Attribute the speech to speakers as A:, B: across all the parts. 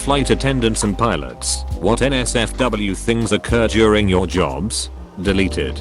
A: flight attendants and pilots. What NSFW things occur during your jobs? Deleted.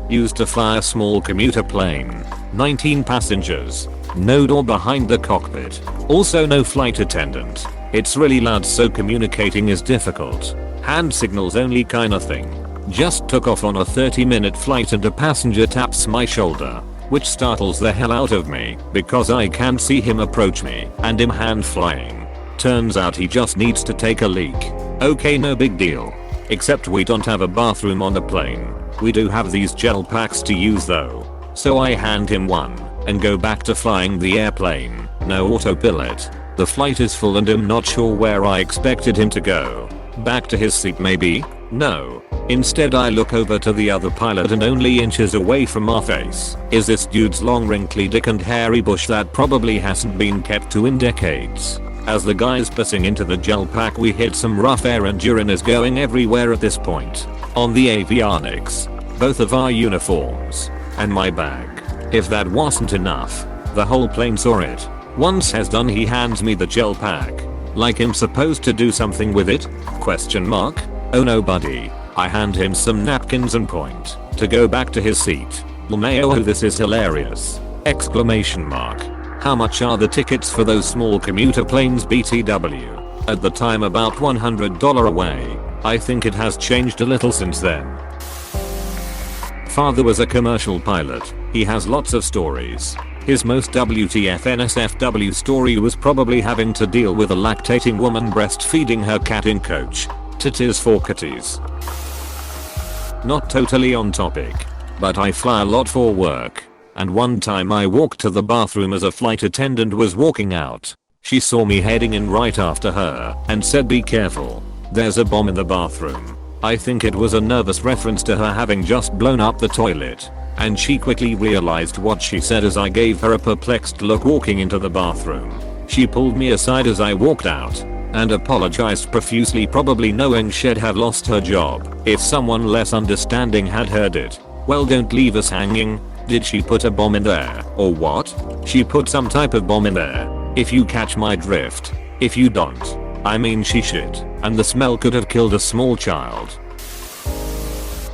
A: Used to fly a small commuter plane. 19 passengers. No door behind the cockpit. Also no flight attendant. It's really loud so communicating is difficult. Hand signals only kinda thing. Just took off on a 30-minute flight and a passenger taps my shoulder, which startles the hell out of me because I can see him approach me and him hand flying. Turns out he just needs to take a leak. Okay, no big deal. Except we don't have a bathroom on the plane. We do have these gel packs to use though. So I hand him one and go back to flying the airplane. No autopilot. The flight is full and I'm not sure where I expected him to go. Back to his seat maybe? No. Instead I look over to the other pilot and only inches away from our face is this dude's long wrinkly dick and hairy bush that probably hasn't been kept to in decades. As the guy's pissing into the gel pack we hit some rough air and urine is going everywhere at this point. On the avionics, both of our uniforms, and my bag. If that wasn't enough, the whole plane saw it. Once has done he hands me the gel pack. Like I'm supposed to do something with it? Question mark. Oh no buddy. I hand him some napkins and point to go back to his seat. LMAO this is hilarious. Exclamation mark. How much are the tickets for those small commuter planes BTW? At the time about $100 away. I think it has changed a little since then. Father was a commercial pilot. He has lots of stories. His most WTF NSFW story was probably having to deal with a lactating woman breastfeeding her cat in coach. Titties for kitties. Not totally on topic, but I fly a lot for work. And one time I walked to the bathroom as a flight attendant was walking out. She saw me heading in right after her and said be careful. There's a bomb in the bathroom. I think it was a nervous reference to her having just blown up the toilet. And she quickly realized what she said as I gave her a perplexed look walking into the bathroom. She pulled me aside as I walked out and apologized profusely, probably knowing she'd have lost her job if someone less understanding had heard it. Well, don't leave us hanging. Did she put a bomb in there or what? She put some type of bomb in there, if you catch my drift. If you don't, I mean she shit, and the smell could have killed a small child.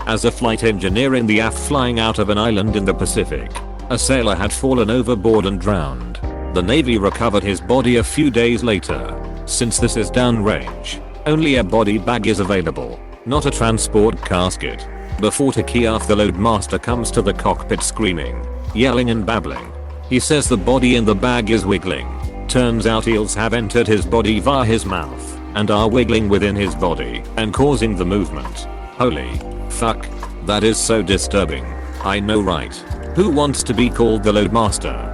A: As a flight engineer in the aft flying out of an island in the Pacific, a sailor had fallen overboard and drowned. The Navy recovered his body a few days later. Since this is downrange, only a body bag is available, not a transport casket. Before Takiaf the loadmaster comes to the cockpit screaming, yelling and babbling. He says the body in the bag is wiggling. Turns out eels have entered his body via his mouth and are wiggling within his body and causing the movement. Holy fuck, that is so disturbing. I know right. Who wants to be called the loadmaster?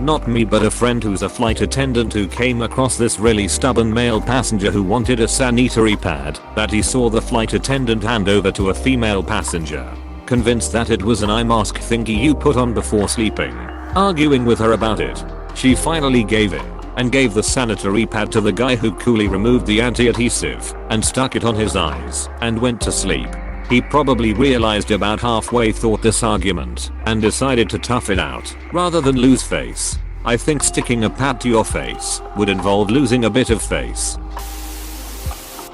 A: Not me, but a friend who's a flight attendant who came across this really stubborn male passenger who wanted a sanitary pad that he saw the flight attendant hand over to a female passenger. Convinced that it was an eye mask thingy you put on before sleeping. Arguing with her about it, she finally gave in and gave the sanitary pad to the guy, who coolly removed the anti-adhesive and stuck it on his eyes and went to sleep. He probably realized about halfway through this argument and decided to tough it out rather than lose face. I think sticking a pad to your face would involve losing a bit of face.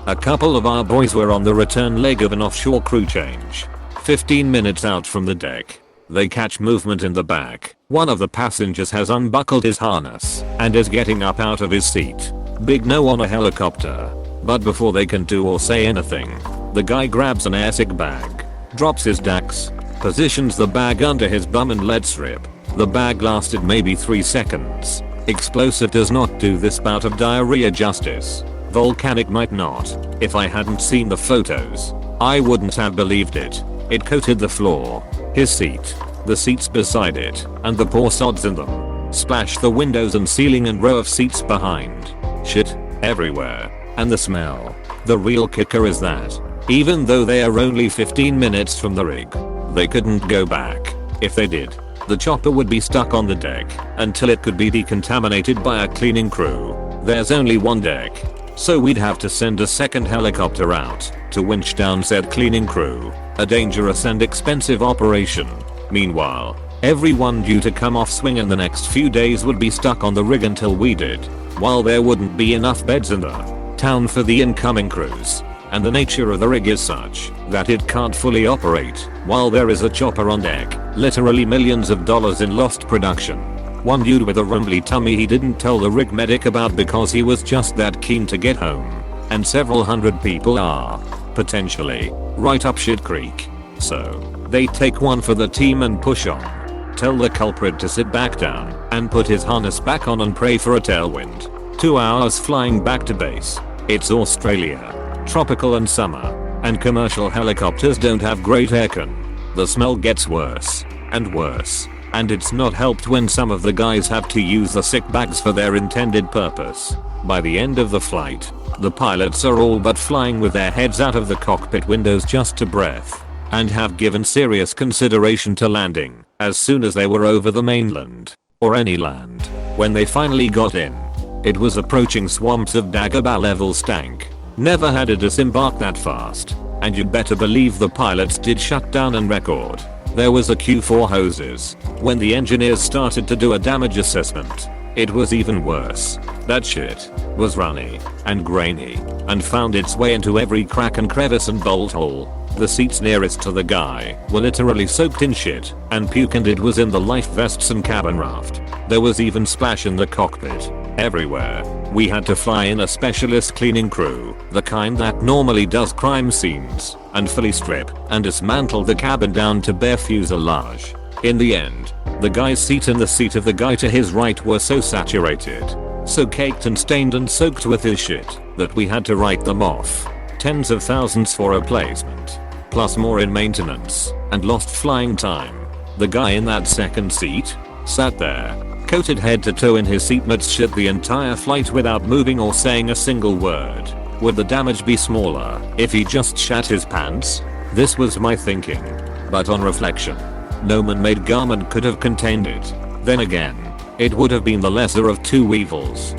A: A couple of our boys were on the return leg of an offshore crew change. 15 minutes out from the deck, they catch movement in the back. One of the passengers has unbuckled his harness and is getting up out of his seat. Big no on a helicopter. But before they can do or say anything, the guy grabs an airsick bag, drops his DAX, positions the bag under his bum and lets rip. The bag lasted maybe 3 seconds. Explosive does not do this bout of diarrhea justice. Volcanic might not. If I hadn't seen the photos, I wouldn't have believed it. It coated the floor, his seat, the seats beside it, and the poor sods in them. Splashed the windows and ceiling and row of seats behind. Shit everywhere. And the smell. The real kicker is that, even though they are only 15 minutes from the rig, they couldn't go back. If they did, the chopper would be stuck on the deck until it could be decontaminated by a cleaning crew. There's only one deck, so we'd have to send a second helicopter out to winch down said cleaning crew, a dangerous and expensive operation. Meanwhile, everyone due to come off swing in the next few days would be stuck on the rig until we did. while there wouldn't be enough beds in the town for the incoming crews. And the nature of the rig is such that it can't fully operate while there is a chopper on deck, literally millions of dollars in lost production. One dude with a rumbly tummy he didn't tell the rig medic about because he was just that keen to get home. And several hundred people are, potentially, right up shit creek. So, they take one for the team and push on. Tell the culprit to sit back down and put his harness back on and pray for a tailwind. 2 hours flying back to base. It's Australia. Tropical and summer, and commercial helicopters don't have great aircon. The smell gets worse and worse, and it's not helped when some of the guys have to use the sick bags for their intended purpose. By the end of the flight, the pilots are all but flying with their heads out of the cockpit windows just to breath, and have given serious consideration to landing as soon as they were over the mainland, or any land. When they finally got in, it was approaching swamps of Dagobah level stank. Never had a disembark that fast, and you better believe the pilots did shut down and record. There was a queue for hoses. When the engineers started to do a damage assessment, it was even worse. That shit was runny and grainy and found its way into every crack and crevice and bolt hole. The seats nearest to the guy were literally soaked in shit and puke, and it was in the life vests and cabin raft. There was even splash in the cockpit. Everywhere. We had to fly in a specialist cleaning crew, the kind that normally does crime scenes, and fully strip and dismantle the cabin down to bare fuselage. In the end, the guy's seat and the seat of the guy to his right were so saturated, so caked and stained and soaked with his shit, that we had to write them off. Tens of thousands for replacement, plus more in maintenance, and lost flying time. The guy in that second seat sat there, coated head to toe in his seatmates shit the entire flight without moving or saying a single word. Would the damage be smaller if he just shat his pants? This was my thinking. But on reflection, no man-made garment could have contained it. Then again, it would have been the lesser of two evils.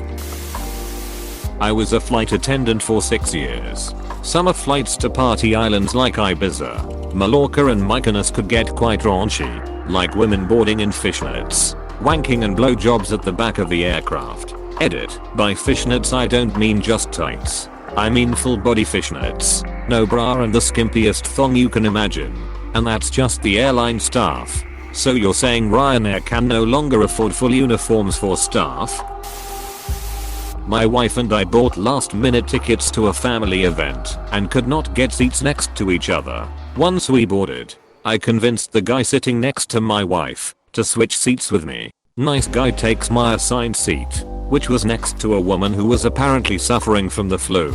A: I was a flight attendant for 6 years. Summer flights to party islands like Ibiza, Mallorca and Mykonos could get quite raunchy, like women boarding in fishnets, wanking and blowjobs at the back of the aircraft. Edit. By fishnets I don't mean just tights. I mean full body fishnets. No bra and the skimpiest thong you can imagine. And that's just the airline staff. So you're saying Ryanair can no longer afford full uniforms for staff? My wife and I bought last minute tickets to a family event and could not get seats next to each other. Once we boarded, I convinced the guy sitting next to my wife to switch seats with me. Nice guy takes my assigned seat, which was next to a woman who was apparently suffering from the flu.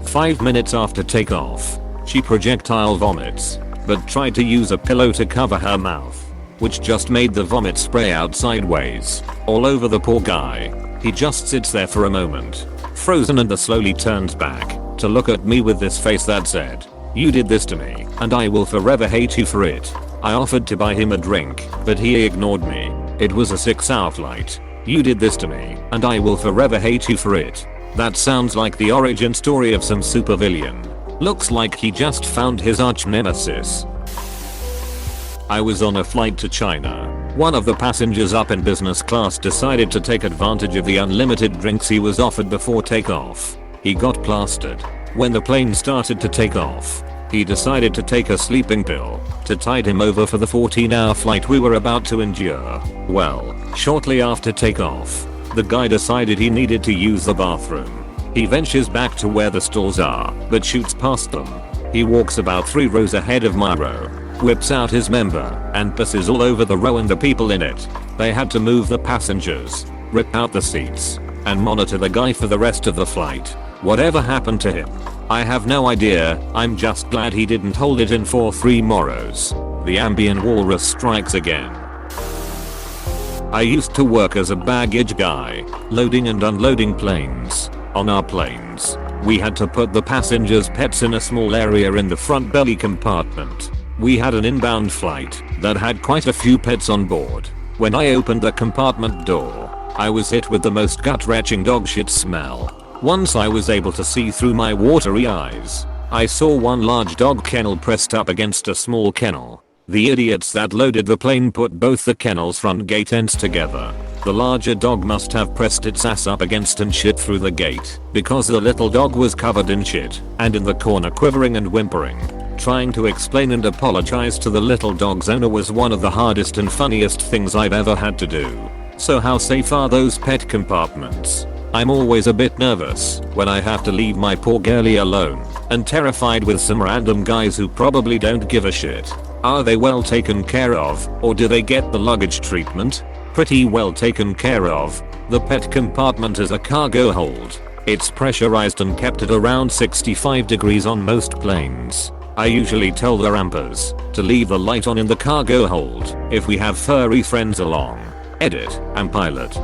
A: 5 minutes after takeoff, she projectile vomits, but tried to use a pillow to cover her mouth, which just made the vomit spray out sideways, all over the poor guy. He just sits there for a moment, frozen, and then slowly turns back to look at me with this face that said, "You did this to me, and I will forever hate you for it." I offered to buy him a drink, but he ignored me. It was a 6-hour flight. "You did this to me, and I will forever hate you for it." That sounds like the origin story of some supervillain. Looks like he just found his arch nemesis. I was on a flight to China. One of the passengers up in business class decided to take advantage of the unlimited drinks he was offered before takeoff. He got plastered. When the plane started to take off, he decided to take a sleeping pill to tide him over for the 14-hour flight we were about to endure. Well, shortly after takeoff, the guy decided he needed to use the bathroom. He ventures back to where the stalls are, but shoots past them. He walks about 3 rows ahead of my row, whips out his member, and pisses all over the row and the people in it. They had to move the passengers, rip out the seats, and monitor the guy for the rest of the flight. Whatever happened to him, I have no idea. I'm just glad he didn't hold it in for 3 morrows. The ambient walrus strikes again. I used to work as a baggage guy, loading and unloading planes. On our planes, we had to put the passengers' pets in a small area in the front belly compartment. We had an inbound flight that had quite a few pets on board. When I opened the compartment door, I was hit with the most gut-wrenching dogshit smell. Once I was able to see through my watery eyes, I saw one large dog kennel pressed up against a small kennel. The idiots that loaded the plane put both the kennel's front gate ends together. The larger dog must have pressed its ass up against and shit through the gate because the little dog was covered in shit and in the corner quivering and whimpering. Trying to explain and apologize to the little dog's owner was one of the hardest and funniest things I've ever had to do. So how safe are those pet compartments? I'm always a bit nervous when I have to leave my poor girlie alone and terrified with some random guys who probably don't give a shit. Are they well taken care of, or do they get the luggage treatment? Pretty well taken care of. The pet compartment is a cargo hold. It's pressurized and kept at around 65 degrees on most planes. I usually tell the rampers to leave the light on in the cargo hold if we have furry friends along. Edit and pilot.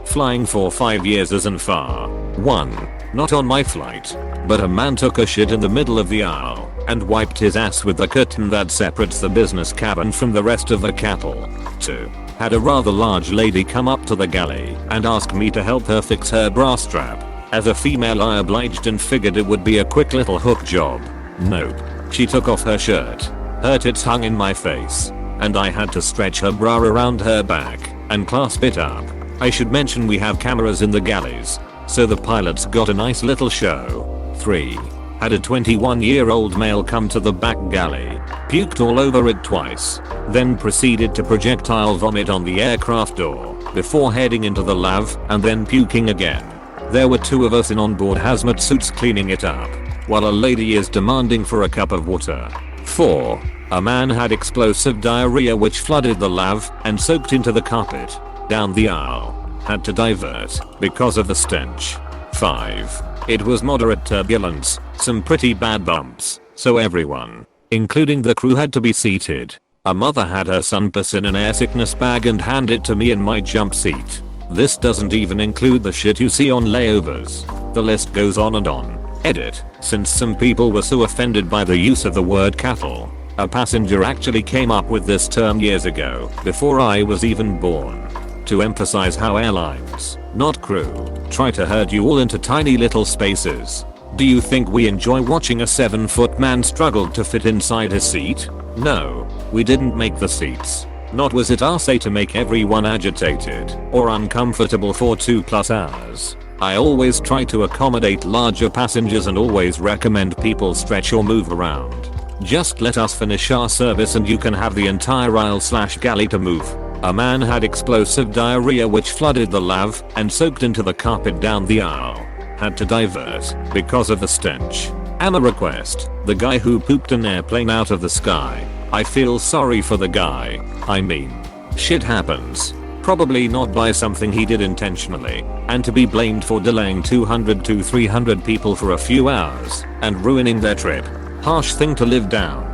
A: Flying for 5 years isn't far. 1. Not on my flight, but a man took a shit in the middle of the aisle and wiped his ass with the curtain that separates the business cabin from the rest of the cattle. 2. Had a rather large lady come up to the galley and ask me to help her fix her bra strap. As a female I obliged and figured it would be a quick little hook job. Nope. She took off her shirt. Her tits hung in my face, and I had to stretch her bra around her back and clasp it up. I should mention we have cameras in the galleys, so the pilots got a nice little show. 3. Had a 21-year-old male come to the back galley, puked all over it twice, then proceeded to projectile vomit on the aircraft door before heading into the lav and then puking again. There were 2 of us in onboard hazmat suits cleaning it up, while a lady is demanding for a cup of water. 4. A man had explosive diarrhea which flooded the lav and soaked into the carpet down the aisle. Had to divert because of the stench. 5. It was moderate turbulence, some pretty bad bumps, so everyone, including the crew, had to be seated. A mother had her son piss in an air sickness bag and hand it to me in my jump seat. This doesn't even include the shit you see on layovers. The list goes on and on. Edit. Since some people were so offended by the use of the word cattle, a passenger actually came up with this term years ago, before I was even born, to emphasize how airlines, not crew, try to herd you all into tiny little spaces. Do you think we enjoy watching a 7-foot man struggle to fit inside his seat? No, we didn't make the seats. Not was it our say to make everyone agitated or uncomfortable for 2+ hours. I always try to accommodate larger passengers and always recommend people stretch or move around. Just let us finish our service and you can have the entire aisle/galley to move. A man had explosive diarrhea which flooded the lav and soaked into the carpet down the aisle. Had to divert because of the stench. Amma request. The guy who pooped an airplane out of the sky. I feel sorry for the guy. I mean, shit happens. Probably not by something he did intentionally, and to be blamed for delaying 200 to 300 people for a few hours and ruining their trip. Harsh thing to live down.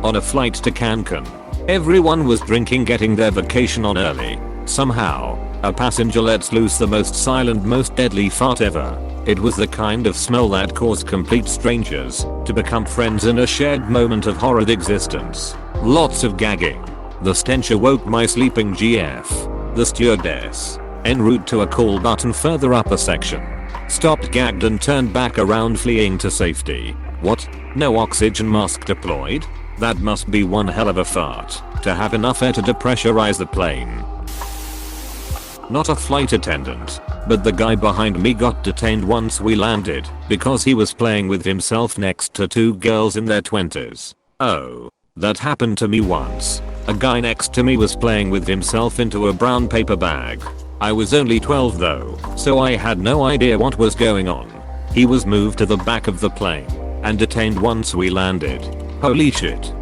A: On a flight to Cancun, everyone was drinking, getting their vacation on early. Somehow, a passenger lets loose the most silent, most deadly fart ever. It was the kind of smell that caused complete strangers to become friends in a shared moment of horrid existence. Lots of gagging. The stench awoke my sleeping GF. The stewardess, en route to a call button further up a section, stopped, gagged and turned back around, fleeing to safety. What? No oxygen mask deployed? That must be one hell of a fart to have enough air to depressurize the plane. Not a flight attendant, but the guy behind me got detained once we landed because he was playing with himself next to 2 girls in their 20s. Oh, that happened to me once. A guy next to me was playing with himself into a brown paper bag. I was only 12 though, so I had no idea what was going on. He was moved to the back of the plane and detained once we landed. Holy shit.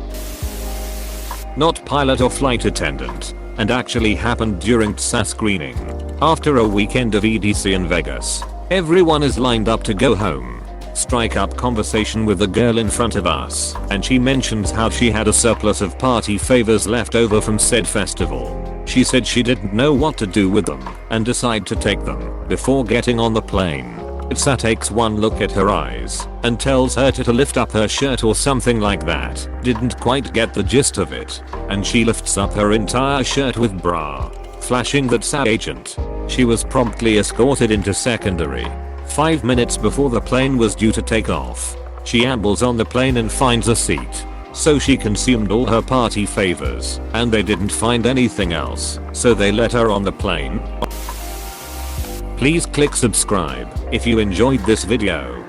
A: Not pilot or flight attendant, and actually happened during TSA screening. After a weekend of EDC in Vegas, everyone is lined up to go home. Strike up conversation with the girl in front of us, and she mentions how she had a surplus of party favors left over from said festival. She said she didn't know what to do with them and decided to take them before getting on the plane. TSA takes one look at her eyes and tells her to lift up her shirt or something like that. Didn't quite get the gist of it, and she lifts up her entire shirt with bra, flashing that TSA agent. She was promptly escorted into secondary. 5 minutes before the plane was due to take off, she ambles on the plane and finds a seat. So she consumed all her party favors, and they didn't find anything else, so they let her on the plane. Please click subscribe if you enjoyed this video.